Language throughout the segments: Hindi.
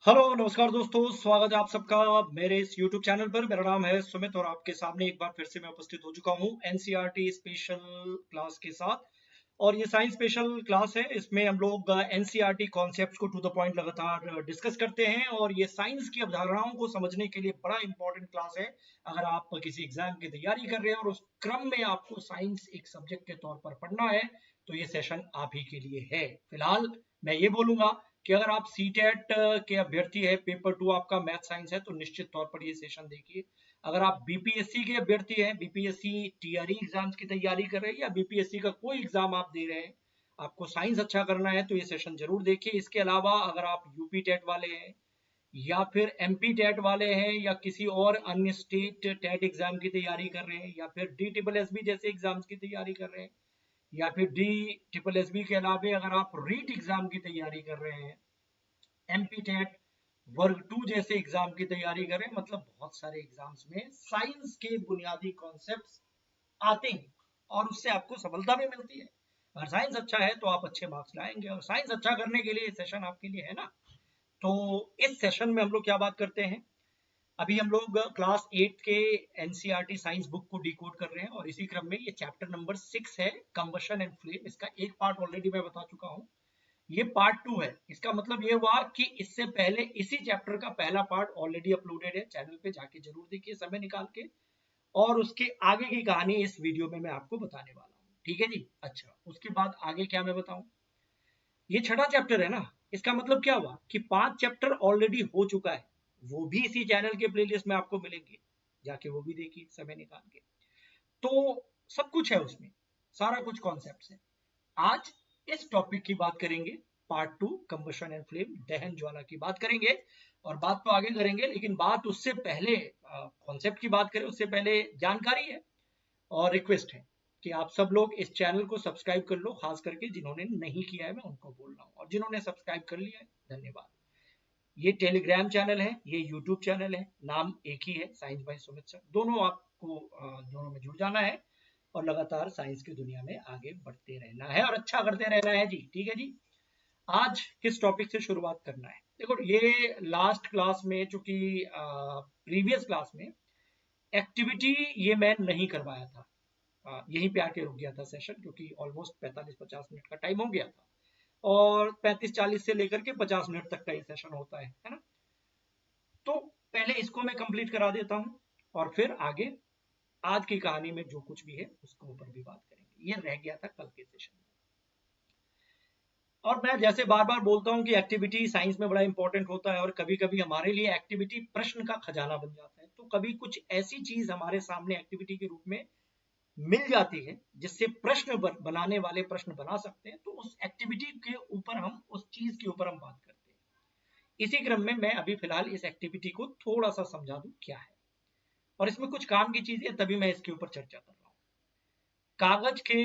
हेलो नमस्कार दोस्तों, स्वागत है आप सबका मेरे इस YouTube चैनल पर। मेरा नाम है सुमित और आपके सामने एक बार फिर से मैं उपस्थित हो चुका हूँ एनसीईआरटी स्पेशल क्लास के साथ। और ये साइंस स्पेशल क्लास है, इसमें हम लोग एनसीईआरटी कॉन्सेप्ट्स को टू द पॉइंट लगातार डिस्कस करते हैं और ये साइंस की अवधारणाओं को समझने के लिए बड़ा इंपॉर्टेंट क्लास है। अगर आप किसी एग्जाम की तैयारी कर रहे हैं और उस क्रम में आपको साइंस एक सब्जेक्ट के तौर पर पढ़ना है तो ये सेशन आप ही के लिए है। फिलहाल मैं ये बोलूंगा कि अगर आप सी टेट के अभ्यर्थी है, पेपर 2 आपका मैथ साइंस है, तो निश्चित तौर पर ये सेशन देखिए। अगर आप बीपीएससी के अभ्यर्थी हैं, बीपीएससी टीआरई एग्जाम्स की तैयारी कर रहे हैं या बीपीएससी का कोई एग्जाम आप दे रहे हैं, आपको साइंस अच्छा करना है तो ये सेशन जरूर देखिए। इसके अलावा अगर आप यूपी टेट वाले हैं या फिर एमपी टेट वाले हैं या किसी और अन्य स्टेट टेट एग्जाम की तैयारी कर रहे हैं या फिर डी ट्रिपल एस बी जैसे एग्जाम्स की तैयारी कर रहे हैं या फिर डी ट्रिपल एस बी के अलावा अगर आप रीट एग्जाम की तैयारी कर रहे हैं, एमपी टेट वर्ग 2 जैसे एग्जाम की तैयारी करें, मतलब बहुत सारे एग्जाम्स में साइंस के बुनियादी कॉन्सेप्ट्स आते हैं और उससे आपको सफलता भी मिलती है। अगर साइंस अच्छा है तो आप अच्छे मार्क्स लाएंगे और साइंस अच्छा करने के लिए सेशन आपके लिए है ना। तो इस सेशन में हम लोग क्या बात करते हैं, अभी हम लोग क्लास 8 के एनसीईआरटी साइंस बुक को डिकोड कर रहे हैं और इसी क्रम में ये चैप्टर नंबर 6 है, कंबशन एंड फ्लेम। इसका एक पार्ट ऑलरेडी मैं बता चुका हूँ, ये पार्ट 2 है। इसका मतलब ये हुआ कि इससे पहले इसी चैप्टर का पहला पार्ट ऑलरेडी अपलोडेड है चैनल पे, जाके जरूर देखिए समय निकाल के। और उसके आगे की कहानी इस वीडियो में मैं आपको बताने वाला हूँ, ठीक है जी। अच्छा, उसके बाद आगे क्या मैं बताऊं, ये छठा चैप्टर है ना। इसका मतलब क्या हुआ कि 5 चैप्टर ऑलरेडी हो चुका है, वो भी इसी चैनल के प्लेलिस्ट में आपको मिलेंगे, जाके वो भी देखिए समय निकाल के। तो सब कुछ है उसमें, सारा कुछ कॉन्सेप्ट है। आज इस टॉपिक की बात करेंगे, पार्ट 2 कंबशन एंड फ्लेम, दहन ज्वाला की बात करेंगे। और बात तो आगे करेंगे, लेकिन बात उससे पहले कॉन्सेप्ट की बात करें उससे पहले जानकारी है और रिक्वेस्ट है कि आप सब लोग इस चैनल को सब्सक्राइब कर लो, खास करके जिन्होंने नहीं किया है मैं उनको बोल रहा हूँ, और जिन्होंने सब्सक्राइब कर लिया है धन्यवाद। ये टेलीग्राम चैनल है, ये यूट्यूब चैनल है, नाम एक ही है, साइंस बाय सुमित सर। दोनों आपको दोनों में जुड़ जाना है और लगातार साइंस की दुनिया में आगे बढ़ते रहना है और अच्छा करते रहना है जी, ठीक है जी। आज किस टॉपिक से शुरुआत करना है, देखो ये लास्ट क्लास में, चूंकि प्रीवियस क्लास में एक्टिविटी ये मैं नहीं करवाया था, यहीं पे आके रुक गया था सेशन, क्योंकि ऑलमोस्ट 45-50 मिनट का टाइम हो गया था और 35-40 से लेकर के 50 मिनट तक का ये सेशन होता है ना। तो पहले इसको मैं कंप्लीट करा देता हूँ और फिर आगे आज की कहानी में जो कुछ भी है उसके ऊपर भी बात करेंगे। ये रह गया था कल के सेशन में। और मैं जैसे बार बार बोलता हूँ कि एक्टिविटी साइंस में बड़ा इंपॉर्टेंट होता है और कभी कभी हमारे लिए एक्टिविटी प्रश्न का खजाना बन जाता है। तो कभी कुछ ऐसी चीज हमारे सामने एक्टिविटी के रूप में मिल जाती है जिससे प्रश्न बनाने वाले प्रश्न बना सकते हैं, तो उस एक्टिविटी के ऊपर हम, उस चीज के ऊपर हम बात करते हैं। इसी क्रम में मैं अभी फिलहाल इस एक्टिविटी को थोड़ा सा समझा दूं क्या है, और इसमें कुछ काम की चीजें तभी मैं इसके ऊपर चर्चा कर रहा हूँ। कागज के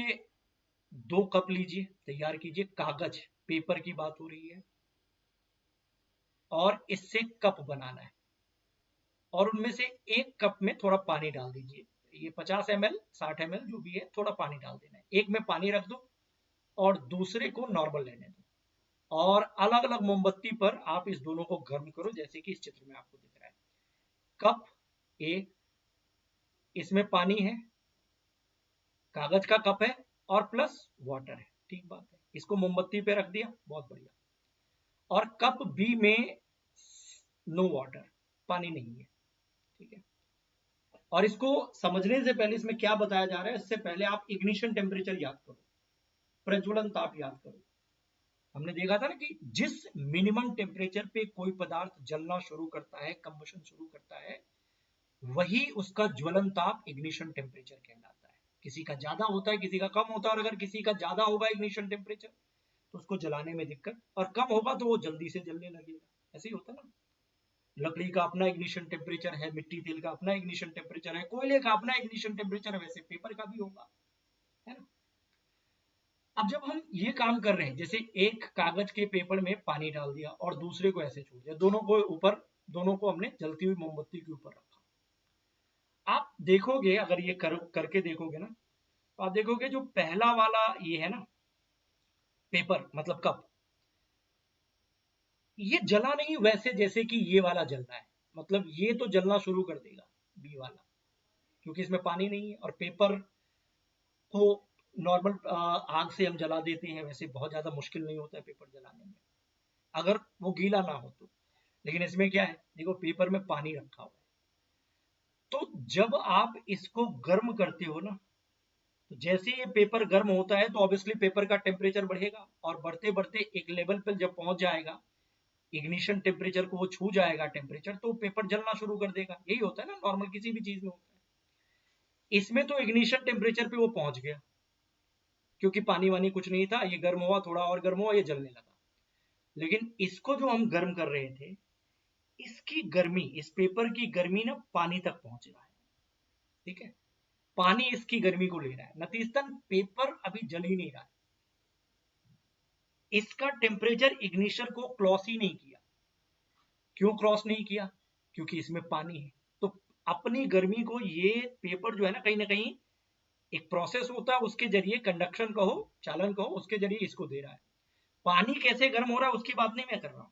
2 कप लीजिए, तैयार कीजिए, कागज पेपर की बात हो रही है और इससे कप बनाना है और उनमें से एक कप में थोड़ा पानी डाल दीजिए। ये 50 ml 60 ml जो भी है, थोड़ा पानी डाल देना है। एक में पानी रख दो और दूसरे को नॉर्मल रहने दो और अलग अलग मोमबत्ती पर आप इस दोनों को गर्म करो, जैसे कि इस चित्र में आपको दिख रहा है। कप ए, इसमें पानी है, कागज का कप है और प्लस वाटर है, ठीक बात है। इसको मोमबत्ती पे रख दिया, बहुत बढ़िया। और कप बी में नो वाटर, पानी नहीं है, ठीक है। और इसको समझने से पहले इसमें क्या बताया जा रहा है, इससे पहले आप इग्निशन टेम्परेचर याद करो, प्रज्वलन ताप याद करो। हमने देखा था ना कि जिस मिनिमम टेम्परेचर पे कोई पदार्थ जलना शुरू करता है, कंबशन शुरू करता है, वही उसका ज्वलन ताप इग्निशन टेम्परेचर कहलाता है। किसी का ज्यादा होता है, किसी का कम होता है, और अगर किसी का ज्यादा होगा इग्निशन टेम्परेचर तो उसको जलाने में दिक्कत, और कम होगा तो वो जल्दी से जलने लगेगा। ऐसे ही होता है ना। लकड़ी का अपना इग्निशन टेम्परेचर है, मिट्टी तेल का अपना इग्निशन टेम्परेचर है, कोयले का अपना इग्निशन टेम्परेचर है, वैसे पेपर का भी होगा, है ना। अब जब हम ये काम कर रहे हैं, जैसे एक कागज के पेपर में पानी डाल दिया और दूसरे को ऐसे छोड़ दिया, दोनों को ऊपर, दोनों को हमने जलती हुई मोमबत्ती के ऊपर रखा। आप देखोगे, अगर ये करके देखोगे ना, तो आप देखोगे जो पहला वाला ये है ना पेपर, मतलब कप, ये जला नहीं वैसे जैसे कि ये वाला जल रहा है, मतलब ये तो जलना शुरू कर देगा बी वाला, क्योंकि इसमें पानी नहीं है। और पेपर को नॉर्मल आग से हम जला देते हैं, वैसे बहुत ज्यादा मुश्किल नहीं होता है पेपर जलाने में, अगर वो गीला ना हो तो। लेकिन इसमें क्या है, देखो पेपर में पानी रखा हुआ है, तो जब आप इसको गर्म करते हो ना, तो जैसे ये पेपर गर्म होता है तो ऑब्वियसली पेपर का टेम्परेचर बढ़ेगा, और बढ़ते बढ़ते एक लेवल पर जब पहुंच जाएगा, इग्निशन टेम्परेचर को वो छू जाएगा टेम्परेचर, तो पेपर जलना शुरू कर देगा। यही होता है ना नॉर्मल किसी भी चीज में होता है। इसमें तो इग्निशन टेम्परेचर पे वो पहुंच गया, क्योंकि पानी वानी कुछ नहीं था, ये गर्म हुआ, थोड़ा और गर्म हुआ, ये जलने लगा। लेकिन इसको जो हम गर्म कर रहे थे, इसकी गर्मी, इस पेपर की गर्मी ना पानी तक पहुंच रहा है, ठीक है, पानी इसकी गर्मी को ले रहा है, नतीजतन पेपर अभी जल ही नहीं रहा है। इसका टेम्परेचर इग्निशन को क्रॉस ही नहीं किया। क्यों क्रॉस नहीं किया? क्योंकि इसमें पानी है। तो अपनी गर्मी को ये पेपर जो है ना कहीं एक प्रोसेस होता है, उसके जरिए कंडक्शन कहो, चालन कहो, उसके जरिए इसको दे रहा है। पानी कैसे गर्म हो रहा है उसकी बात नहीं मैं कर रहा हूं,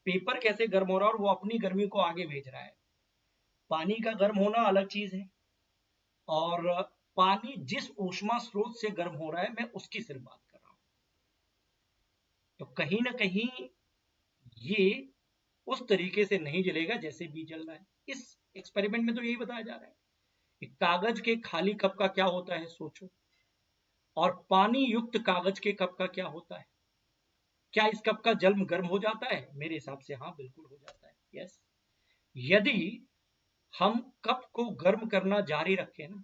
पेपर कैसे गर्म हो रहा है और वो अपनी गर्मी को आगे भेज रहा है। पानी का गर्म होना अलग चीज है, और पानी जिस ऊष्मा स्रोत से गर्म हो रहा है मैं उसकी सिर्फ बात कर रहा हूं। तो कहीं ना कहीं ये उस तरीके से नहीं जलेगा जैसे बी जल रहा है। इस एक्सपेरिमेंट में तो यही बताया जा रहा है कि कागज के खाली कप का क्या होता है सोचो, और पानी युक्त कागज के कप का क्या होता है। क्या इस कप का जल गर्म हो जाता है? मेरे हिसाब से हाँ, बिल्कुल हो जाता है, यस। यदि हम कप को गर्म करना जारी रखें ना,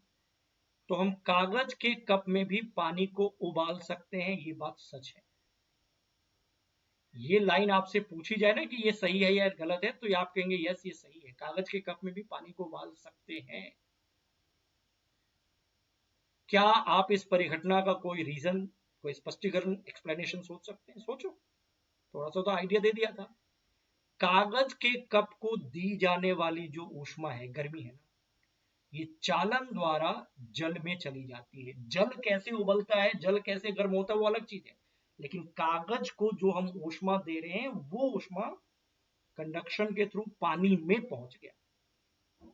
तो हम कागज के कप में भी पानी को उबाल सकते हैं, ये बात सच है। ये लाइन आपसे पूछी जाए ना कि ये सही है या गलत है, तो ये आप कहेंगे यस ये सही है, कागज के कप में भी पानी को उबाल सकते हैं। क्या आप इस परिघटना का कोई रीजन, कोई स्पष्टीकरण, एक्सप्लेनेशन सोच सकते हैं? सोचो, थोड़ा सा तो आइडिया दे दिया था। कागज के कप को दी जाने वाली जो ऊष्मा है, गर्मी है ना, ये चालन द्वारा जल में चली जाती है। जल कैसे उबलता है, जल कैसे गर्म होता है, वो अलग चीज है, लेकिन कागज को जो हम ऊष्मा दे रहे हैं वो ऊष्मा कंडक्शन के थ्रू पानी में पहुंच गया।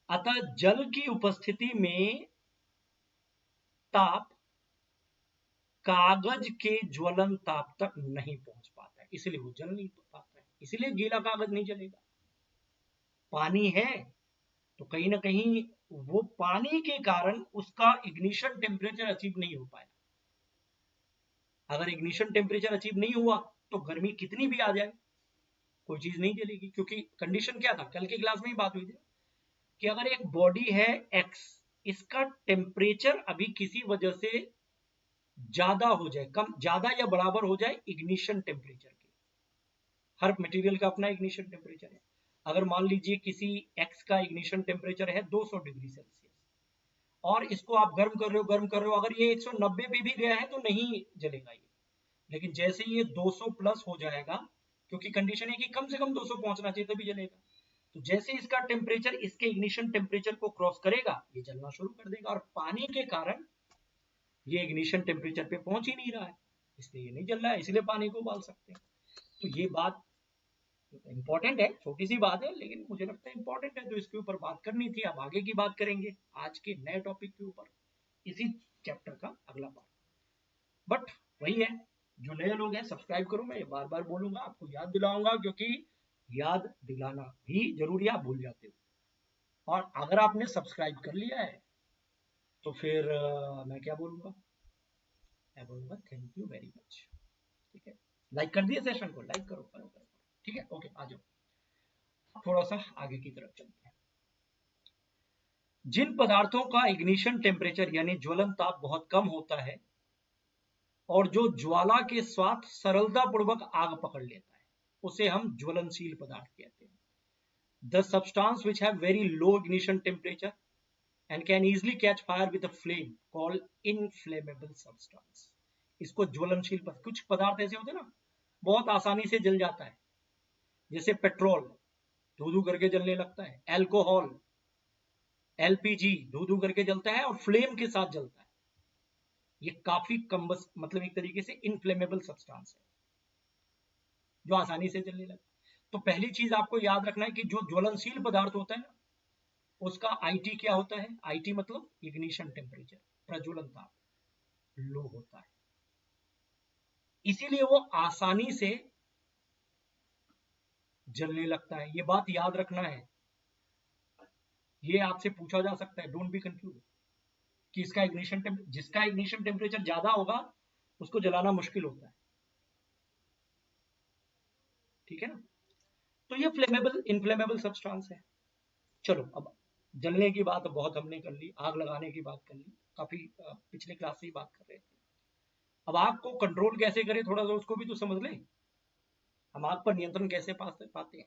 अतः जल की उपस्थिति में ताप कागज के ज्वलन ताप तक नहीं पहुंच पाता है, इसलिए वो जल नहीं पाता है, इसलिए गीला कागज नहीं जलेगा। पानी है तो कहीं ना कहीं वो पानी के कारण उसका इग्निशन टेम्परेचर अचीव नहीं हो पाया। अगर इग्निशन टेम्परेचर अचीव नहीं हुआ तो गर्मी कितनी भी आ जाए कोई चीज नहीं जलेगी, क्योंकि कंडीशन क्या था, कल की क्लास में ही बात हुई थी कि अगर एक बॉडी है एक्स, इसका टेम्परेचर अभी किसी वजह से ज्यादा हो जाए, कम ज्यादा या बराबर हो जाए इग्निशन टेम्परेचर के। हर मटेरियल का अपना इग्निशन टेम्परेचर है। अगर मान लीजिए किसी एक्स का इग्निशन टेम्परेचर है 200 डिग्री सेल्सियस, और इसको आप गर्म कर रहे हो, अगर ये 190 पे भी गया है तो नहीं जलेगा ये। लेकिन जैसे ये 200 प्लस हो जाएगा, क्योंकि कंडीशन है कि कम से कम 200 पहुंचना चाहिए तभी जलेगा, तो जैसे इसका टेम्परेचर इसके इग्निशन टेम्परेचर को क्रॉस करेगा, ये जलना शुरू कर देगा। और पानी के कारण ये इग्निशन टेम्परेचर पे पहुंच ही नहीं रहा है, इसलिए ये नहीं जल रहा है, इसलिए पानी को उबाल सकते हैं। तो ये बात इंपॉर्टेंट है, छोटी सी बात है लेकिन मुझे लगता है इंपॉर्टेंट है, तो इसके ऊपर बात करनी थी। अब आगे की बात करेंगे आज के नए टॉपिक के ऊपर, इसी चैप्टर का अगला पार्ट। बट वही है, जो नए लोग हैं सब्सक्राइब करो, मैं ये बार बार बोलूंगा, आपको याद दिलाऊंगा, क्योंकि याद दिलाना भी जरूरी है, आप भूल जाते हो। और अगर आपने सब्सक्राइब कर लिया है तो फिर मैं क्या बोलूंगा, मैं बोलूंगा थैंक यू वेरी मच। ठीक है, लाइक कर दिए सेशन को, लाइक करो करो करो। ठीक है, ओके, आ जाओ थोड़ा सा आगे की तरफ चलते हैं। जिन पदार्थों का इग्निशन टेम्परेचर यानी ज्वलन ताप बहुत कम होता है, और जो ज्वाला के साथ सरलता पूर्वक आग पकड़ लेता है, उसे हम ज्वलनशील पदार्थ कहते हैं। The substance which have very low ignition temperature and can easily catch fire with a flame called inflammable substance। इसको ज्वलनशील कुछ पदार्थ ऐसे होते हैं ना बहुत आसानी से जल जाता है, जैसे पेट्रोल धू धू करके जलने लगता है, एल्कोहल एलपीजी धू धू करके जलता है और फ्लेम के साथ जलता है। ये काफी कम्बस, मतलब एक तरीके से इनफ्लेमेबल सब्सटेंस है। जो आसानी से जलने लगे। तो पहली चीज आपको याद रखना है कि जो ज्वलनशील पदार्थ होता है ना, उसका आईटी क्या होता है? आईटी मतलब इग्निशन टेम्परेचर, प्रज्वलन ताप, लो होता है, इसीलिए वो आसानी से जलने लगता है। ये बात याद रखना है, ये आपसे पूछा जा सकता है, डोंट बी कंफ्यूज कि जिसका इग्निशन टेम्परेचर ज्यादा होगा उसको जलाना मुश्किल होता है, ठीक है ना। तो ये फ्लेमेबल इनफ्लेमेबल सब्सटेंस है। चलो अब जलने की बात बहुत हमने कर ली, आग लगाने की बात कर ली, काफी पिछले क्लास से ही बात कर रहे थे। अब आग को कंट्रोल कैसे करें, थोड़ा सा उसको भी तो समझ लें, हम आग पर नियंत्रण कैसे पाते हैं।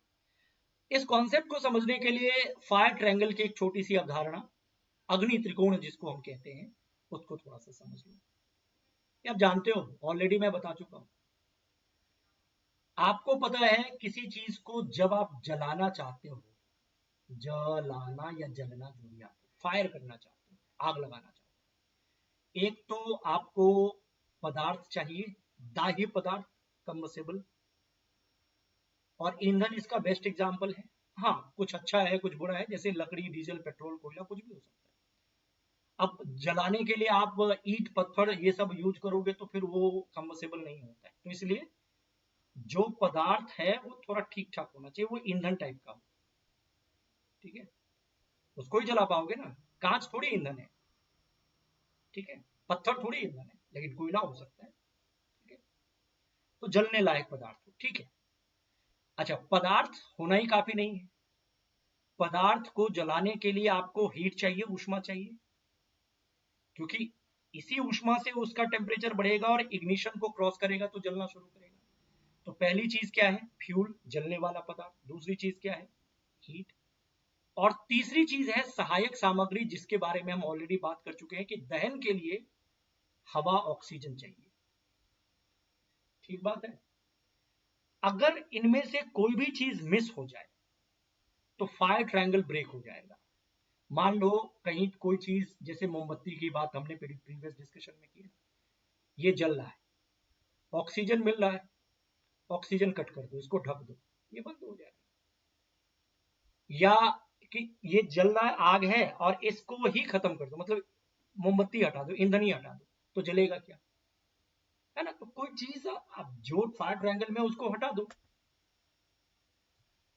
इस कॉन्सेप्ट को समझने के लिए फायर ट्रायंगल की एक छोटी सी अवधारणा, अग्नि त्रिकोण जिसको हम कहते हैं, उसको थोड़ा सा समझ लो। ये आप जानते हो, ऑलरेडी मैं बता चुका हूं। आपको पता है किसी चीज को जब आप जलाना चाहते हो, जलाना या जलना जो भी, आप फायर करना चाहते हो, आग लगाना चाहते हो, एक तो आपको पदार्थ चाहिए, दाह्य पदार्थ, कंबसेबल, और ईंधन इसका बेस्ट एग्जांपल है। हाँ, कुछ अच्छा है कुछ बुरा है, जैसे लकड़ी, डीजल, पेट्रोल, कोयला, कुछ भी हो सकता है। अब जलाने के लिए आप ईंट, पत्थर ये सब यूज करोगे तो फिर वो कंबसेबल नहीं होता है। तो इसलिए जो पदार्थ है वो थोड़ा ठीक ठाक होना चाहिए, वो ईंधन टाइप का हो, ठीक है, उसको ही जला पाओगे ना। कांच थोड़ी ईंधन है, ठीक है, पत्थर थोड़ी ईंधन है, लेकिन कोयला हो सकता है, ठीक है। तो जलने लायक पदार्थ हो, ठीक है। अच्छा, पदार्थ होना ही काफी नहीं है, पदार्थ को जलाने के लिए आपको हीट चाहिए, ऊष्मा चाहिए, क्योंकि इसी ऊष्मा से उसका टेम्परेचर बढ़ेगा और इग्निशन को क्रॉस करेगा तो जलना शुरू करेगा। तो पहली चीज क्या है? फ्यूल, जलने वाला पदार्थ। दूसरी चीज क्या है? हीट। और तीसरी चीज है सहायक सामग्री, जिसके बारे में हम ऑलरेडी बात कर चुके हैं कि दहन के लिए हवा, ऑक्सीजन चाहिए, ठीक बात है। अगर इनमें से कोई भी चीज मिस हो जाए तो फायर ट्रायंगल ब्रेक हो जाएगा। मान लो कहीं कोई चीज, जैसे मोमबत्ती की बात हमने प्रीवियस डिस्कशन में की, ये जल रहा है, ऑक्सीजन मिल रहा है, ऑक्सीजन कट कर दो, इसको ढक दो, ये बंद हो जाएगा। या कि ये जल रहा है, आग है, और इसको ही खत्म कर दो, मतलब मोमबत्ती हटा दो, ईंधन ही हटा दो, तो जलेगा क्या? है ना। तो कोई चीज आप जो फायर ट्रायंगल में उसको हटा दो।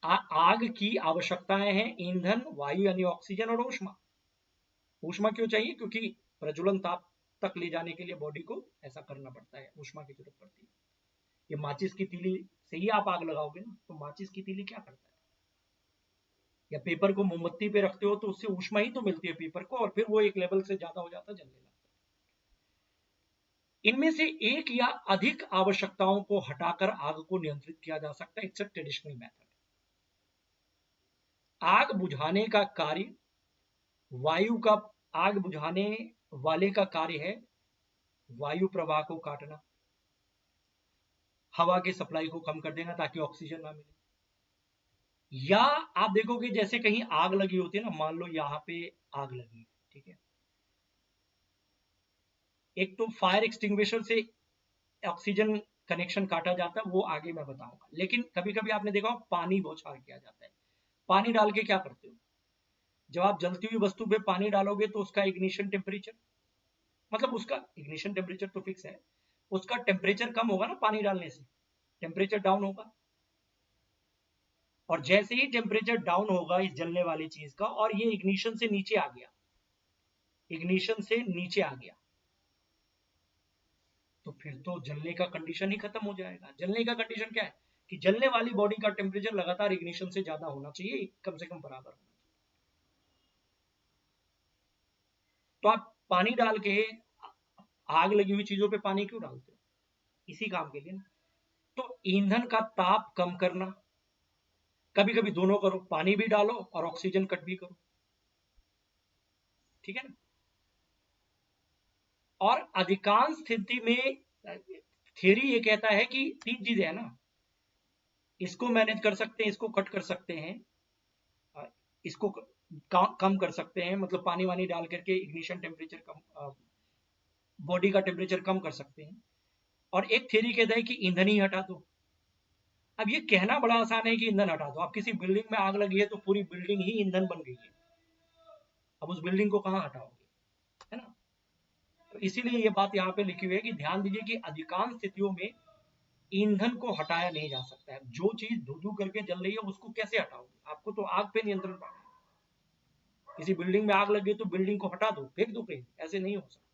आग की आवश्यकताएं हैं ईंधन, वायु यानी ऑक्सीजन, और ऊष्मा। ऊष्मा क्यों चाहिए? क्योंकि प्रज्वलन ताप तक ले जाने के लिए बॉडी को ऐसा करना पड़ता है, ऊष्मा की जरूरत पड़ती है। ये माचिस की तीली से ही आप आग लगाओगे ना, तो माचिस की तीली क्या करता है? या पेपर को मोमबत्ती पे रखते हो तो उससे ऊष्मा ही तो मिलती है पेपर को, और फिर वो एक लेवल से ज्यादा हो जाता है, जलने लगता है। इनमें से एक या अधिक आवश्यकताओं को हटाकर आग को नियंत्रित किया जा सकता है। It's a traditional method. आग बुझाने का कार्य वायु का, आग बुझाने वाले का कार्य है वायु प्रवाह को काटना, हवा की सप्लाई को कम कर देना ताकि ऑक्सीजन ना मिले। या आप देखोगे जैसे कहीं आग लगी होती है ना, मान लो यहां पे आग लगी, ठीक है, एक तो फायर एक्सटिंग्विशर से ऑक्सीजन कनेक्शन काटा जाता है, वो आगे मैं बताऊंगा। लेकिन कभी कभी आपने देखा पानी बौछार किया जाता है। पानी डाल के क्या करते हो? जब आप जलती हुई वस्तु पे पानी डालोगे तो उसका इग्निशन टेम्परेचर, मतलब उसका इग्निशन टेम्परेचर तो फिक्स है, उसका टेम्परेचर कम होगा ना पानी डालने से, टेम्परेचर डाउन होगा। और जैसे ही टेम्परेचर डाउन होगा इस जलने वाली चीज का, और ये इग्निशन से नीचे आ गया, इग्निशन से नीचे आ गया, तो फिर तो जलने का कंडीशन ही खत्म हो जाएगा। जलने का कंडीशन क्या है? कि जलने वाली बॉडी का टेम्परेचर लगातार इग्निशन से ज्यादा होना चाहिए, कम से कम बराबर होना चाहिए। तो आप पानी डाल के, आग लगी हुई चीजों पे पानी क्यों डालते हो? इसी काम के लिए ना। तो ईंधन का ताप कम करना, कभी कभी दोनों करो, पानी भी डालो और ऑक्सीजन कट भी करो, ठीक है ना। और अधिकांश स्थिति में थियरी ये कहता है कि तीन चीजें है ना, इसको मैनेज कर सकते हैं, इसको कट कर सकते हैं, इसको कम कर सकते हैं, मतलब पानी वानी डाल करके इग्निशन टेम्परेचर कम, बॉडी का टेम्परेचर कम कर सकते हैं। और एक थियरी कहता है कि ईंधन ही हटा दो। अब ये कहना बड़ा आसान है कि ईंधन हटा दो। आप किसी बिल्डिंग में आग लगी है तो पूरी बिल्डिंग ही ईंधन बन गई है, अब उस बिल्डिंग को कहाँ हटाओगे, है ना। तो इसीलिए ये बात यहाँ पे लिखी हुई है कि ध्यान दीजिए कि अधिकांश स्थितियों में ईंधन को हटाया नहीं जा सकता है। जो चीज धू धू करके जल रही है उसको कैसे हटाओगे, आपको तो आग पे नियंत्रण पाना है। किसी बिल्डिंग में आग लग गई तो बिल्डिंग को हटा दो, फेंक दो कहीं, ऐसे नहीं हो सकता है।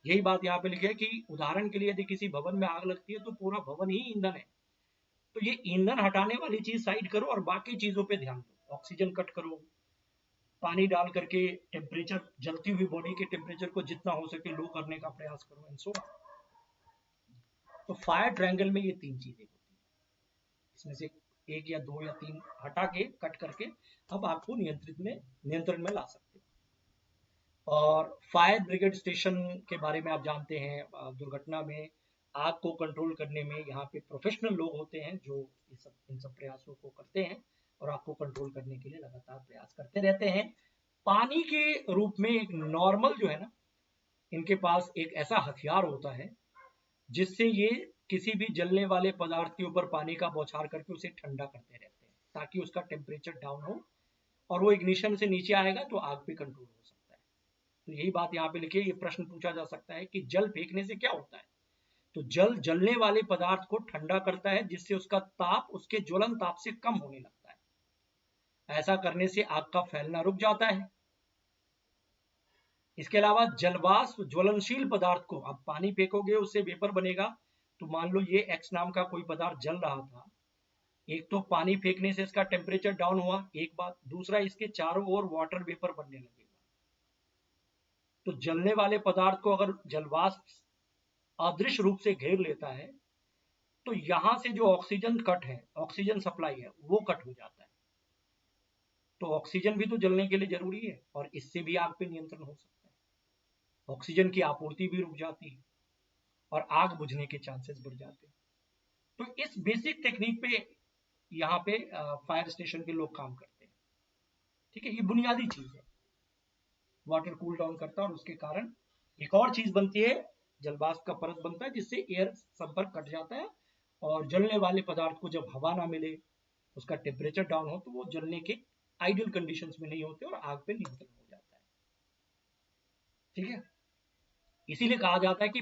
यही बात यहाँ पे लिखी है कि उदाहरण के लिए यदि किसी भवन में आग लगती है तो पूरा भवन ही ईंधन है। तो ये ईंधन हटाने वाली चीज साइड करो और बाकी चीजों पे ध्यान दो। ऑक्सीजन कट करो, पानी डाल करके टेम्परेचर, जलती हुई बॉडी के टेम्परेचर को जितना हो सके लो करने का प्रयास करो, एंड सो ऑन। तो फायर ट्रायंगल में ये तीन चीजें होती हैं, इसमें से एक या दो या तीन हटा के, कट करके अब आपको नियंत्रण में ला सकते हो। और फायर ब्रिगेड स्टेशन के बारे में आप जानते हैं, दुर्घटना में आग को कंट्रोल करने में यहाँ पे प्रोफेशनल लोग होते हैं जो इन सब प्रयासों को करते हैं और आग को कंट्रोल करने के लिए लगातार प्रयास करते रहते हैं। पानी के रूप में एक नॉर्मल जो है ना, इनके पास एक ऐसा हथियार होता है जिससे ये किसी भी जलने वाले पदार्थ के ऊपर पानी का बौछार करके उसे ठंडा करते रहते हैं ताकि उसका टेम्परेचर डाउन हो और वो इग्निशन से नीचे आएगा तो आग पे कंट्रोल हो सकता है। तो यही बात यहाँ पे लिखी है। ये प्रश्न पूछा जा सकता है कि जल फेंकने से क्या होता है, तो जल जलने वाले पदार्थ को ठंडा करता है जिससे उसका ताप उसके ज्वलन ताप से कम होने लगता है। ऐसा करने से आग का फैलना रुक जाता है। इसके अलावा जलवाष्प ज्वलनशील पदार्थ को, अब पानी फेंकोगे उससे वेपर बनेगा, तो मान लो ये एक्स नाम का कोई पदार्थ जल रहा था, एक तो पानी फेंकने से इसका टेम्परेचर डाउन हुआ, एक बात, दूसरा इसके चारों ओर वाटर वेपर बनने लगेगा। तो जलने वाले पदार्थ को अगर जलवाष्प अदृश्य रूप से घेर लेता है तो यहां से जो ऑक्सीजन कट है, ऑक्सीजन सप्लाई है, वो कट हो जाता है। तो ऑक्सीजन भी तो जलने के लिए जरूरी है और इससे भी आग पे नियंत्रण हो सकता है। ऑक्सीजन की आपूर्ति भी रुक जाती है और आग बुझने के चांसेस बढ़ जाते हैं। तो इस बेसिक टेक्निक पे यहाँ पे फायर स्टेशन के लोग काम करते हैं। ठीक है, ये बुनियादी चीज है। वाटर कूल डाउन करता है और उसके कारण एक और चीज बनती है, जलवाष्प का परत बनता है जिससे एयर संपर्क कट जाता है और जलने वाले पदार्थ को जब हवा ना मिले, उसका टेम्परेचर डाउन हो, तो वो जलने के आइडियल कंडीशंस में नहीं होते और आग पे नियंत्रण हो जाता है। ठीक है, इसीलिए कहा जाता है कि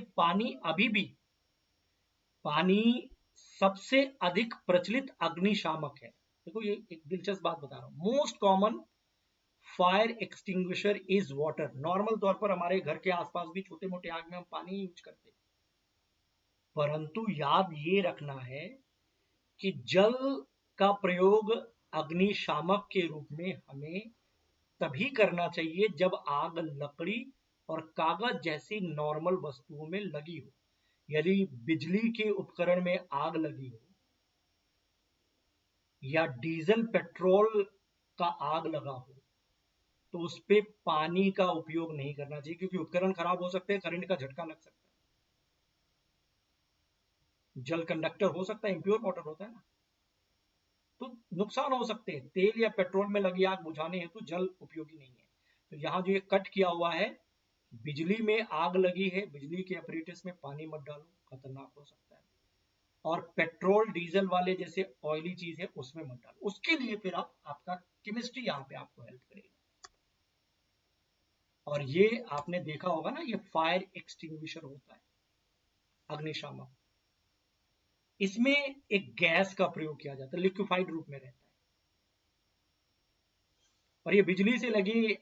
पानी सबसे अधिक प्रचलित अग्निशामक है। देखो ये एक दिलचस्प बात बता रहा हूं, most common fire extinguisher is water. Normal तौर पर हमारे घर के आसपास भी छोटे मोटे आग में हम पानी यूज करते हैं, परंतु याद ये रखना है कि जल का प्रयोग अग्निशामक के रूप में हमें तभी करना चाहिए जब आग लकड़ी और कागज जैसी नॉर्मल वस्तुओं में लगी हो। यदि बिजली के उपकरण में आग लगी हो या डीजल पेट्रोल का आग लगा हो तो उस पे पानी का उपयोग नहीं करना चाहिए, क्योंकि उपकरण खराब हो सकते हैं, करंट का झटका लग सकता है, जल कंडक्टर हो सकता है, इम्प्योर वाटर होता है ना, तो नुकसान हो सकते हैं। तेल या पेट्रोल में लगी आग बुझाने हेतु जल उपयोगी नहीं है। तो यहाँ जो ये कट किया हुआ है, बिजली में आग लगी है, बिजली के अपरेटस में पानी मत डालो, खतरनाक हो सकता है। और पेट्रोल डीजल वाले जैसे ऑयली चीज है उसमें मत डालो, उसके लिए फिर आपका केमिस्ट्री यहाँ पे आपको हेल्प करेगा। और ये आपने देखा होगा ना, ये फायर एक्सटिंग्विशर होता है, अग्निशामक। इसमें एक गैस का प्रयोग किया जाता है, लिक्विफाइड रूप में रहता है, और ये बिजली से लगी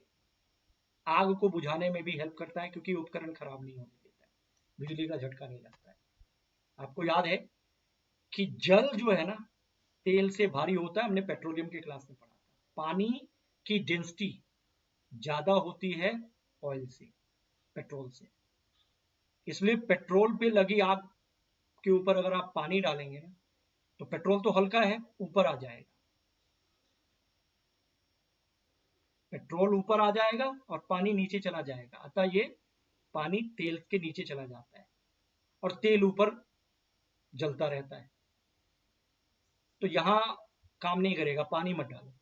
आग को बुझाने में भी हेल्प करता है क्योंकि उपकरण खराब नहीं होने देता है, बिजली का झटका नहीं लगता है। आपको याद है कि जल जो है ना तेल से भारी होता है, हमने पेट्रोलियम के क्लास में पढ़ा था। पानी की डेंसिटी ज्यादा होती है ऑयल से, पेट्रोल से, इसलिए पेट्रोल पे लगी आग के ऊपर अगर आप पानी डालेंगे ना तो पेट्रोल तो हल्का है, ऊपर आ जाएगा, पेट्रोल ऊपर आ जाएगा और पानी नीचे चला जाएगा। अतः ये पानी तेल के नीचे चला जाता है और तेल ऊपर जलता रहता है, तो यहां काम नहीं करेगा, पानी मत डालो।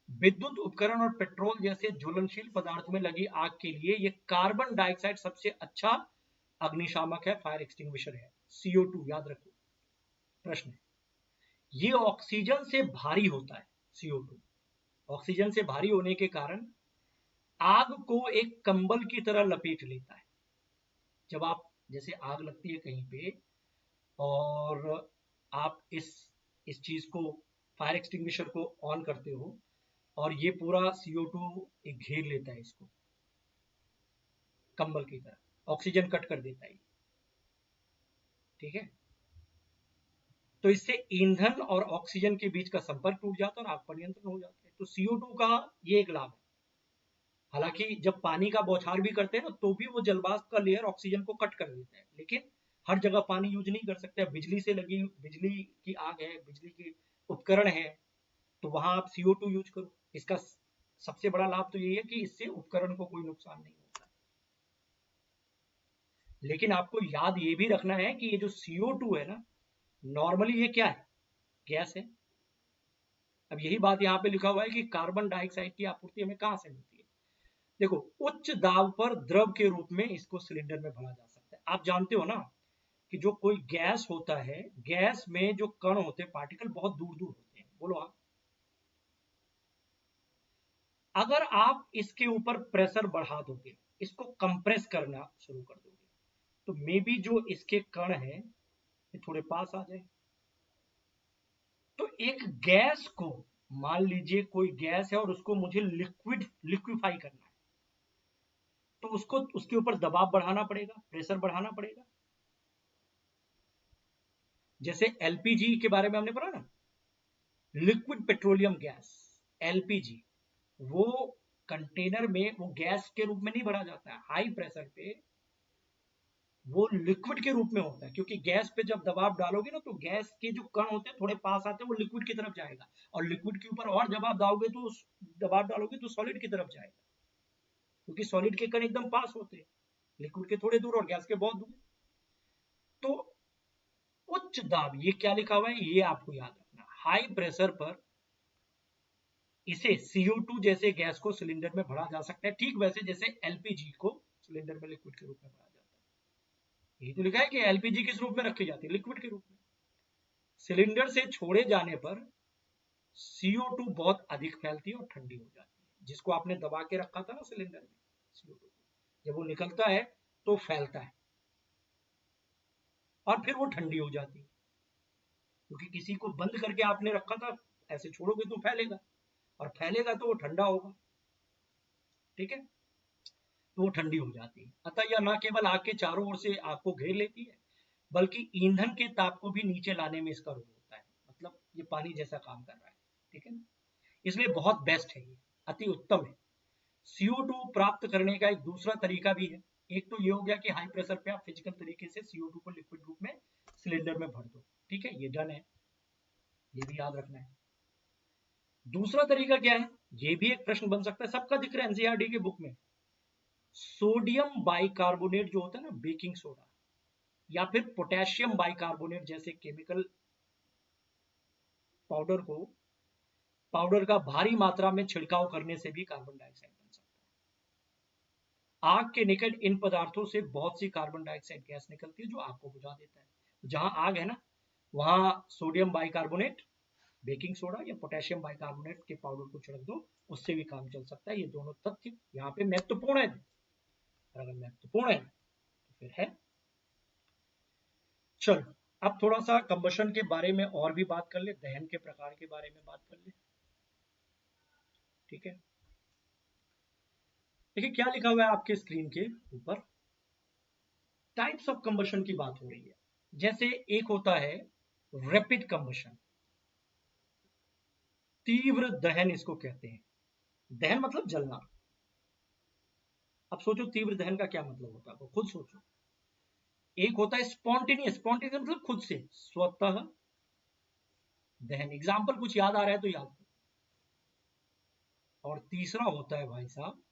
विद्युत उपकरण और पेट्रोल जैसे ज्वलनशील पदार्थ में लगी आग के लिए ये कार्बन डाइऑक्साइड सबसे अच्छा अग्निशामक है, फायर एक्सटिंग्विशर है। CO2 याद रखो, प्रश्न है। ये ऑक्सीजन से भारी होता है CO2। ऑक्सीजन से भारी होने के कारण आग को एक कंबल की तरह लपेट लेता है। जब आप जैसे आग लगती है कहीं पे और आप इस चीज को फायर एक्सटिंग्विशर को ऑन करते हो और ये पूरा CO2 एक घेर लेता है इसको कंबल की तरह, ऑक्सीजन कट कर देता है। ठीक है, तो इससे ईंधन और ऑक्सीजन के बीच का संपर्क टूट जाता है और आग पर नियंत्रण हो जाता है। तो CO2 का ये एक लाभ है। हालांकि जब पानी का बौछार भी करते हैं ना तो भी वो जलवाष्प का लेयर ऑक्सीजन को कट कर देता है, लेकिन हर जगह पानी यूज नहीं कर सकते। बिजली से लगी, बिजली की आग है, बिजली के उपकरण है, तो वहां आप CO2 यूज करो। इसका सबसे बड़ा लाभ तो यही है कि इससे उपकरण को कोई नुकसान नहीं होता। लेकिन आपको याद ये भी रखना है कि ये जो CO2 है ना, नॉर्मली ये क्या है, गैस है। अब यही बात यहाँ पे लिखा हुआ है कि कार्बन डाइऑक्साइड की आपूर्ति हमें कहां से मिलती है। देखो, उच्च दाब पर द्रव के रूप में इसको सिलेंडर में भरा जा सकता है। आप जानते हो ना कि जो कोई गैस होता है, गैस में जो कण होते हैं, पार्टिकल बहुत दूर दूर होते हैं। बोलो आप, अगर आप इसके ऊपर प्रेशर बढ़ा दोगे, इसको कंप्रेस करना शुरू कर दोगे, तो मे बी जो इसके कण है ये थोड़े पास आ जाए। तो एक गैस को, मान लीजिए कोई गैस है और उसको मुझे लिक्विफाई करना है, तो उसको उसके ऊपर दबाव बढ़ाना पड़ेगा, प्रेशर बढ़ाना पड़ेगा। जैसे LPG के बारे में हमने पढ़ा ना, लिक्विड पेट्रोलियम गैस, LPG, वो कंटेनर में वो गैस के रूप में नहीं भरा जाता है। हाई प्रेशर पे वो लिक्विड के रूप में होता है, क्योंकि गैस पे जब दबाव डालोगे ना तो गैस के जो कण होते हैं थोड़े पास आते हैं, वो लिक्विड की तरफ जाएगा, और लिक्विड के ऊपर और दबाव डालोगे तो सॉलिड की तरफ जाएगा, क्योंकि सॉलिड के कण एकदम पास होते हैं, लिक्विड के थोड़े दूर और गैस के बहुत दूर। तो उच्च दाब, ये क्या लिखा हुआ है ये आपको याद रखना, हाई प्रेशर पर इसे CO2 जैसे गैस को सिलेंडर में भरा जा सकता है, ठीक वैसे जैसे LPG को सिलेंडर में लिक्विड के रूप में भरा जाता है। यही तो लिखा है कि LPG किस रूप में रखी जाती है, लिक्विड के रूप में। सिलेंडर से छोड़े जाने पर CO2 बहुत अधिक फैलती है और ठंडी हो जाती है। जिसको आपने दबा के रखा था ना सिलेंडर में, CO2 जब वो निकलता है तो फैलता है और फिर वो ठंडी हो जाती है, क्योंकि किसी को बंद करके आपने रखा था, ऐसे छोड़ोगे तो फैलेगा, और फैलेगा तो वो ठंडा होगा। ठीक है, तो वो ठंडी हो जाती है। अतः यह न केवल आग के चारों ओर से आग को घेर लेती है, बल्कि ईंधन के ताप को भी नीचे लाने में इसका रोल होता है। मतलब ये पानी जैसा काम कर रहा है। ठीक है, इसलिए बहुत बेस्ट है, ये अति उत्तम है। CO2 प्राप्त करने का एक दूसरा तरीका भी है। एक तो ये हो गया कि हाई प्रेशर पे आप फिजिकल तरीके से CO2 को लिक्विड रूप में सिलेंडर में भर दो। ठीक है, ये डन है, ये भी याद रखना है। दूसरा तरीका क्या है, ये भी एक प्रश्न बन सकता है, सबका जिक्र एनसीईआरटी की बुक में। सोडियम बाइकार्बोनेट जो होता है ना, बेकिंग सोडा, या फिर पोटेशियम बाइकार्बोनेट जैसे केमिकल पाउडर को, पाउडर का भारी मात्रा में छिड़काव करने से भी कार्बन डाइऑक्साइड बन सकता है। आग के निकट इन पदार्थों से बहुत सी कार्बन डाइऑक्साइड गैस निकलती है जो आग को बुझा देता है। जहां आग है ना, वहां सोडियम बाइकार्बोनेट, बेकिंग सोडा या पोटेशियम बाइकार्बोनेट के पाउडर को छिड़क दो, उससे भी काम चल सकता है। ये दोनों तथ्य यहाँ पे महत्वपूर्ण है, और अगर महत्वपूर्ण है तो फिर है। चलो, अब थोड़ा सा कंबशन के बारे में और भी बात कर ले, दहन के प्रकार के बारे में बात कर ले। ठीक है, देखिए क्या लिखा हुआ है आपके स्क्रीन के ऊपर, टाइप्स ऑफ कंबशन की बात हो रही है। जैसे एक होता है रैपिड कंबशन, तीव्र दहन इसको कहते हैं। दहन मतलब जलना। अब सोचो तीव्र दहन का क्या मतलब होता है, वो खुद सोचो। एक होता है स्पॉन्टेनियस, स्पॉन्टेनियस मतलब खुद से, स्वतः दहन। एग्जाम्पल कुछ याद आ रहा है तो याद करो। और तीसरा होता है भाई साहब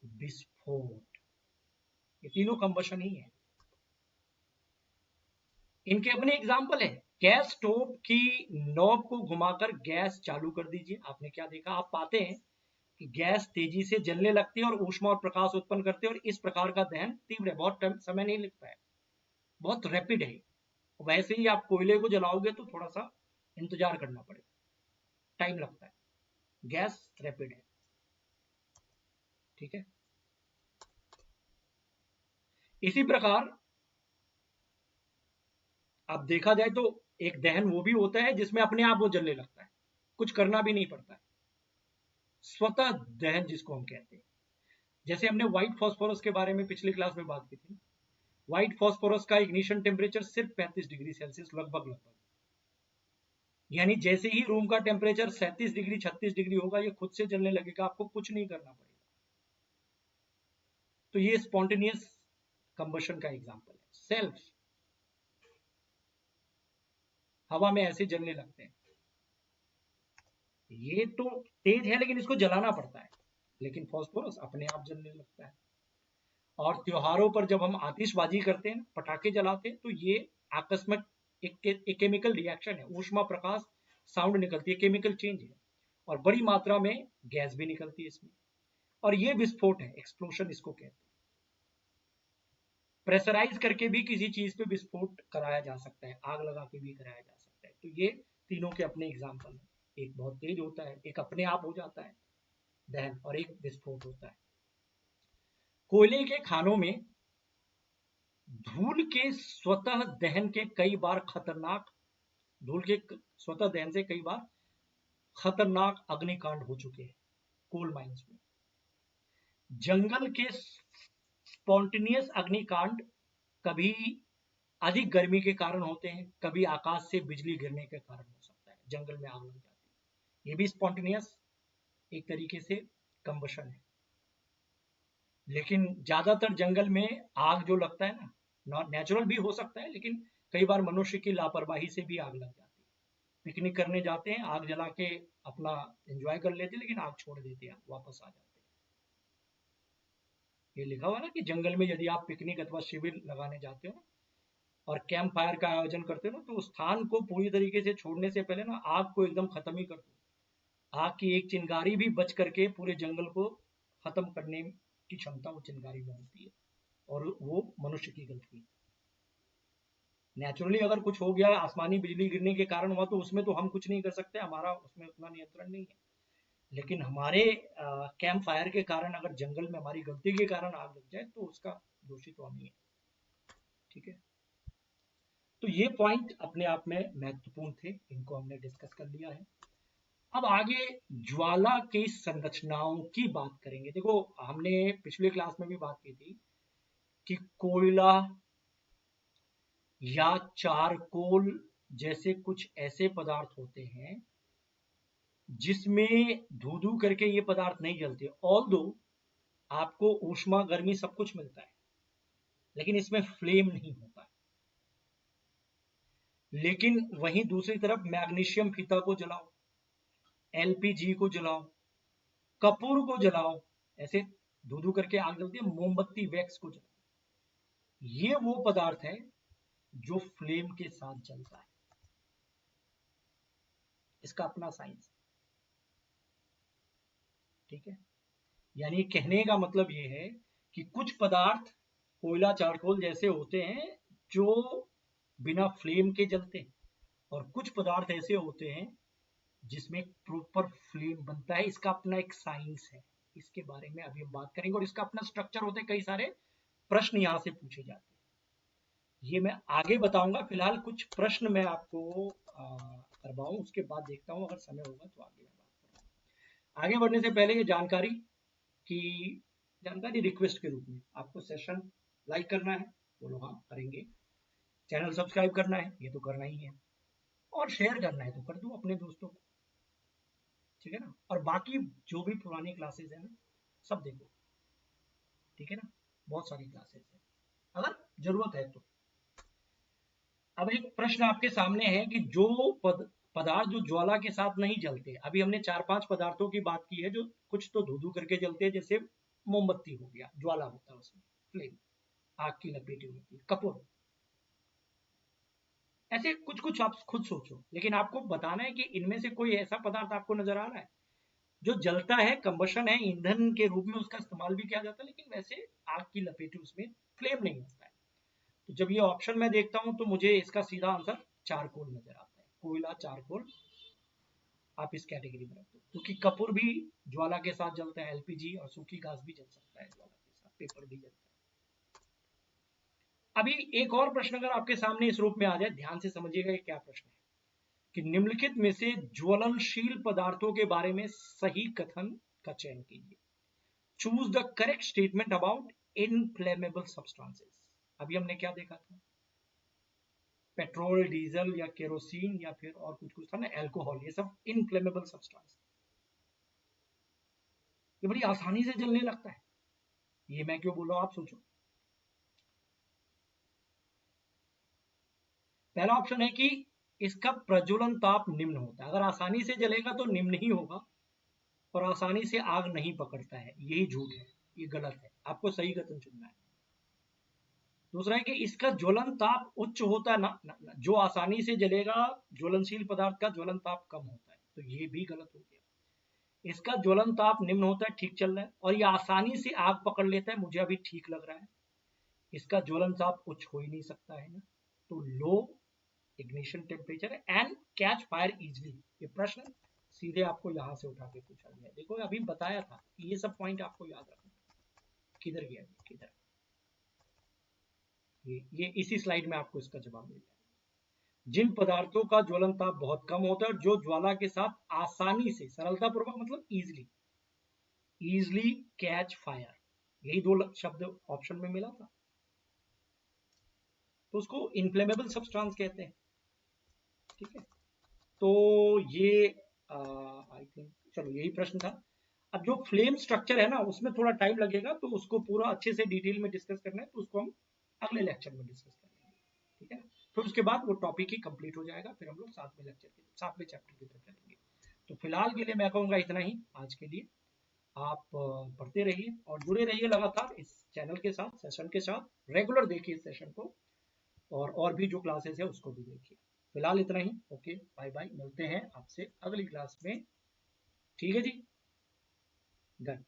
विस्फोट। ये तीनों कंबशन ही है। इनके अपने एग्जाम्पल है। गैस स्टोव की नॉब को घुमाकर गैस चालू कर दीजिए। आपने क्या देखा, आप पाते हैं कि गैस तेजी से जलने लगती है और ऊष्मा और प्रकाश उत्पन्न करते हैं, और इस प्रकार का दहन तीव्र है, बहुत समय नहीं लगता है, बहुत रैपिड है। वैसे ही आप कोयले को जलाओगे तो थोड़ा सा इंतजार करना पड़ेगा, टाइम लगता है। गैस रैपिड है, ठीक है। इसी प्रकार अब देखा जाए तो एक दहन वो भी होता है जिसमें अपने आप वो जलने लगता है, कुछ करना भी नहीं पड़ता है, स्वतः दहन जिसको हम कहते हैं। जैसे हमने व्हाइट फॉस्फोरस के बारे में पिछली क्लास में बात की थी। व्हाइट फॉस्फोरस का इग्निशन टेम्परेचर सिर्फ 35 डिग्री सेल्सियस, लगभग लगभग, यानी जैसे ही रूम का टेम्परेचर 37 डिग्री 36 डिग्री होगा ये खुद से जलने लगेगा, आपको कुछ नहीं करना पड़ेगा। तो ये स्पॉन्टेनियस कंबशन का एग्जांपल है। सेल्फ हवा में ऐसे जलने लगते हैं, ये तो तेज है लेकिन इसको जलाना पड़ता है, लेकिन फॉस्फोरस अपने आप जलने लगता है। और त्योहारों पर जब हम आतिशबाजी करते हैं, पटाखे जलाते हैं, तो ये आकस्मिक एक केमिकल रिएक्शन है, ऊष्मा प्रकाश साउंड निकलती है, केमिकल चेंज है, और बड़ी मात्रा में गैस भी निकलती है इसमें, और ये विस्फोट है, एक्सप्लोशन इसको कहते हैं। प्रेशराइज करके भी किसी चीज पे विस्फोट कराया जा सकता है, आग लगा के भी कराया जा सकता है। तो ये तीनों के अपने एग्जाम्पल हैं, एक बहुत तेज होता है, एक अपने आप हो जाता है दहन, और एक विस्फोट होता है। कोयले के खानों में धूल के स्वतः दहन के कई बार खतरनाक धूल के स्वतः दहन से कई बार खतरनाक अग्निकांड हो चुके हैं कोल माइंस में। जंगल के स्पॉन्टेनियस अग्निकांड कभी अधिक गर्मी के कारण होते हैं, कभी आकाश से बिजली गिरने के कारण हो सकता है, जंगल में आग लग जाती है, ये भी स्पॉन्टेनियस एक तरीके से कंबशन है। लेकिन ज्यादातर जंगल में आग जो लगता है ना, नेचुरल भी हो सकता है, लेकिन कई बार मनुष्य की लापरवाही से भी आग लग जाती है। पिकनिक करने जाते हैं, आग जला के अपना एंजॉय कर लेते हैं, लेकिन आग छोड़ देते हैं, वापस आ जाते हैं। ये लिखा हुआ ना कि जंगल में यदि आप पिकनिक अथवा शिविर लगाने जाते हो और कैंप फायर का आयोजन करते हो ना, तो उस स्थान को पूरी तरीके से छोड़ने से पहले ना आग को एकदम खत्म ही कर दो। आग की एक चिंगारी भी बच करके पूरे जंगल को खत्म करने की क्षमता वो चिंगारी में होती है, और वो मनुष्य की गलती है। नेचुरली अगर कुछ हो गया, आसमानी बिजली गिरने के कारण हुआ, तो उसमें तो हम कुछ नहीं कर सकते, हमारा उसमें उतना नियंत्रण नहीं है। लेकिन हमारे कैंप फायर के कारण अगर जंगल में हमारी गलती के कारण आग लग जाए, तो उसका दोषी तो हम ही है, ठीक है। तो ये पॉइंट अपने आप में महत्वपूर्ण थे, इनको हमने डिस्कस कर लिया है। अब आगे ज्वाला की संरचनाओं की बात करेंगे। देखो, हमने पिछले क्लास में भी बात की थी कि कोयला या चारकोल जैसे कुछ ऐसे पदार्थ होते हैं जिसमें धू धू करके ये पदार्थ नहीं जलते, ऑल्दो आपको ऊष्मा गर्मी सब कुछ मिलता है, लेकिन इसमें फ्लेम नहीं होता है। लेकिन वहीं दूसरी तरफ मैग्नीशियम फीता को जलाओ, एलपीजी को जलाओ, कपूर को जलाओ, ऐसे धू धू करके आग जलती है, मोमबत्ती वैक्स को जलाओ, ये वो पदार्थ है जो फ्लेम के साथ जलता है। इसका अपना साइंस, ठीक है। यानी कहने का मतलब ये है कि कुछ पदार्थ कोयला चारकोल जैसे होते हैं जो बिना फ्लेम के जलते हैं, और कुछ पदार्थ ऐसे होते हैं जिसमें प्रॉपर फ्लेम बनता है। इसका अपना एक साइंस है, इसके बारे में अभी हम बात करेंगे, और इसका अपना स्ट्रक्चर होते हैं, कई सारे प्रश्न यहाँ से पूछे जाते हैं, ये मैं आगे बताऊंगा। फिलहाल कुछ प्रश्न मैं आपको करवाऊं, उसके बाद देखता हूँ अगर समय होगा तो आगे मैं बात करूंगा। आगे बढ़ने से पहले ये जानकारी की जानकारी रिक्वेस्ट के रूप में, आपको सेशन लाइक करना है, बोलो हाँ करेंगे, चैनल सब्सक्राइब करना है, ये तो करना ही है, और शेयर करना है तो कर दो अपने दोस्तों को, ठीक है ना। और बाकी जो भी पुरानी क्लासेस है ना, सब देखो, ठीक है ना, बहुत सारी क्लासेस है, अगर जरूरत है तो। अब एक प्रश्न आपके सामने है कि जो पदार्थ जो ज्वाला के साथ नहीं जलते, अभी हमने 4-5 पदार्थों की बात की है जो कुछ तो धू धू करके जलते हैं, जैसे मोमबत्ती हो गया, ज्वाला होता है उसमें, फ्लेम, आग की लपेटी होती है, कपूर, ऐसे कुछ कुछ आप खुद सोचो। लेकिन आपको बताना है कि इनमें से कोई ऐसा पदार्थ आपको नजर आ रहा है जो जलता है, कंबशन है, ईंधन के रूप में उसका इस्तेमाल भी किया जाता है, लेकिन वैसे आग की लपेटी उसमें फ्लेम नहीं होता है। तो जब ये ऑप्शन मैं देखता हूं तो मुझे इसका सीधा आंसर चारकोल नजर आता है, कोयला चारकोल आप इस कैटेगरी में रखते हो, क्योंकि कपूर भी ज्वाला के साथ जलता है, एलपीजी और सूखी घास भी जल सकता है ज्वाला के साथ, पेपर भी जलता है। अभी एक और प्रश्न अगर आपके सामने इस रूप में आ जाए, ध्यान से समझिएगा ये क्या प्रश्न है कि निम्नलिखित में से ज्वलनशील पदार्थों के बारे में सही कथन का चयन कीजिए। Choose the correct statement about inflammable substances. अभी हमने क्या देखा था, पेट्रोल, डीजल या केरोसिन या फिर और कुछ कुछ था ना, एल्कोहल, ये सब इनफ्लेमेबल सब्सटेंस, ये बड़ी आसानी से जलने लगता है। ये मैं क्यों बोल रहा हूं आप सोचो। पहला ऑप्शन है कि इसका प्रज्वलन ताप निम्न होता है, अगर आसानी से जलेगा तो निम्न ही होगा, और आसानी से आग नहीं पकड़ता है, यही झूठ है, ये गलत है, आपको सही कथन चुनना है। दूसरा है कि इसका ज्वलन ताप उच्च होता है ना, जो आसानी से जलेगा ज्वलनशील पदार्थ का ज्वलन ताप कम होता है, तो ये भी गलत हो गया। इसका ज्वलन ताप निम्न होता है, ठीक चल रहा है, और ये आसानी से आग पकड़ लेता है, मुझे अभी ठीक लग रहा है। इसका ज्वलन ताप उच्च हो ही नहीं सकता है ना, तो low ignition temperature and catch fire easily. ये प्रश्न सीधे आपको यहां से उठा के पूछा गया। देखो अभी बताया था कि ये सब पॉइंट आपको याद रखना। किधर गया, किधर, ये इसी स्लाइड में आपको इसका जवाब मिल जाएगा। जिन पदार्थों का ज्वलन ताप बहुत कम होता है और जो ज्वाला के साथ आसानी से, सरलता पूर्वक मतलब इजिली, इजिली कैच फायर, यही दो शब्द ऑप्शन में मिला था, तो उसको इनफ्लेमेबल सब्सटेंस कहते हैं। ठीक है, तो ये आई थिंक, चलो यही प्रश्न था। अब जो फ्लेम स्ट्रक्चर है ना, उसमें थोड़ा टाइम लगेगा, तो उसको पूरा अच्छे से डिटेल में डिस्कस करना है, तो उसको हम अगले लेक्चर में डिस्कस करेंगे। ठीक है ना, फिर उसके बाद वो टॉपिक ही कंप्लीट हो जाएगा, फिर हम लोग सातवें चैप्टर की तरफ चलेंगे। तो फिलहाल के लिए मैं कहूँगा इतना ही आज के लिए। आप पढ़ते रहिए और जुड़े रहिए लगातार इस चैनल के साथ, सेशन के साथ, रेगुलर देखिए इस सेशन को, और भी जो क्लासेस है उसको भी देखिए। फिलहाल इतना ही, ओके बाय बाय, मिलते हैं आपसे अगली क्लास में। ठीक है जी, डन।